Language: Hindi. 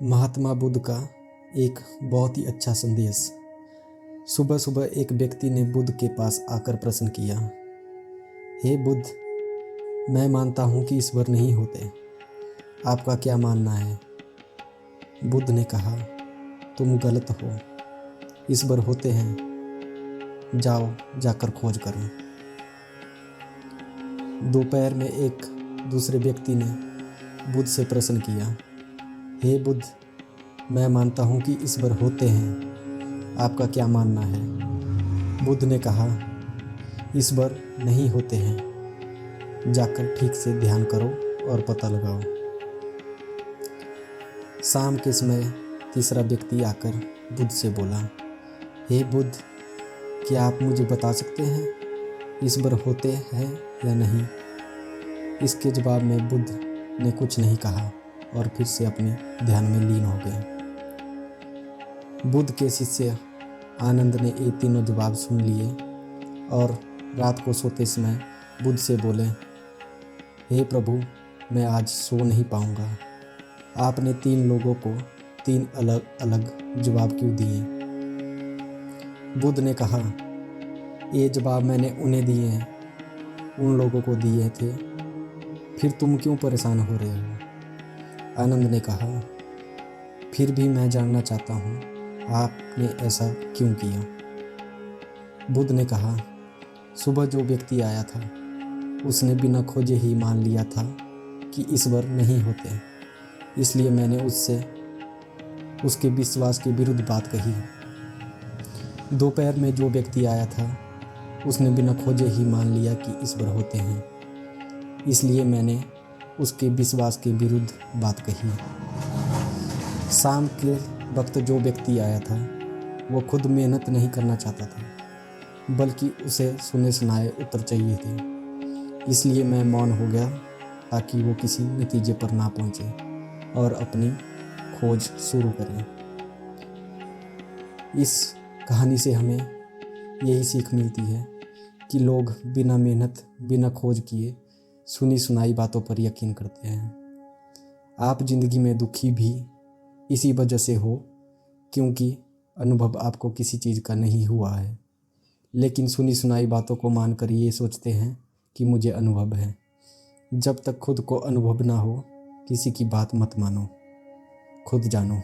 महात्मा बुद्ध का एक बहुत ही अच्छा संदेश। सुबह सुबह एक व्यक्ति ने बुद्ध के पास आकर प्रश्न किया, हे बुद्ध, मैं मानता हूँ कि ईश्वर नहीं होते, आपका क्या मानना है? बुद्ध ने कहा, तुम गलत हो, ईश्वर होते हैं, जाओ जाकर खोज करो। दोपहर में एक दूसरे व्यक्ति ने बुद्ध से प्रश्न किया, हे बुद्ध, मैं मानता हूँ कि ईश्वर होते हैं, आपका क्या मानना है? बुद्ध ने कहा, ईश्वर नहीं होते हैं, जाकर ठीक से ध्यान करो और पता लगाओ। शाम के समय तीसरा व्यक्ति आकर बुद्ध से बोला, हे बुद्ध, क्या आप मुझे बता सकते हैं ईश्वर होते हैं या नहीं? इसके जवाब में बुद्ध ने कुछ नहीं कहा और फिर से अपने ध्यान में लीन हो गए। बुद्ध के शिष्य आनंद ने ये तीनों जवाब सुन लिए और रात को सोते समय बुद्ध से बोले, हे प्रभु, मैं आज सो नहीं पाऊंगा। आपने 3 लोगों को 3 अलग अलग जवाब क्यों दिए? बुद्ध ने कहा, ये जवाब मैंने उन्हें दिए हैं, उन लोगों को दिए थे, फिर तुम क्यों परेशान हो रहे हो? आनंद ने कहा, फिर भी मैं जानना चाहता हूँ, आपने ऐसा क्यों किया? बुद्ध ने कहा, सुबह जो व्यक्ति आया था उसने बिना खोजे ही मान लिया था कि ईश्वर नहीं होते, इसलिए मैंने उससे उसके विश्वास के विरुद्ध बात कही। दोपहर में जो व्यक्ति आया था उसने बिना खोजे ही मान लिया कि ईश्वर होते हैं, इसलिए मैंने उसके विश्वास के विरुद्ध बात कही। शाम के वक्त जो व्यक्ति आया था वो खुद मेहनत नहीं करना चाहता था, बल्कि उसे सुने सुनाए उत्तर चाहिए थे, इसलिए मैं मौन हो गया ताकि वो किसी नतीजे पर ना पहुंचे और अपनी खोज शुरू करें। इस कहानी से हमें यही सीख मिलती है कि लोग बिना मेहनत बिना खोज किए सुनी सुनाई बातों पर यकीन करते हैं। आप ज़िंदगी में दुखी भी इसी वजह से हो क्योंकि अनुभव आपको किसी चीज़ का नहीं हुआ है, लेकिन सुनी सुनाई बातों को मानकर ये सोचते हैं कि मुझे अनुभव है। जब तक खुद को अनुभव ना हो, किसी की बात मत मानो, खुद जानो।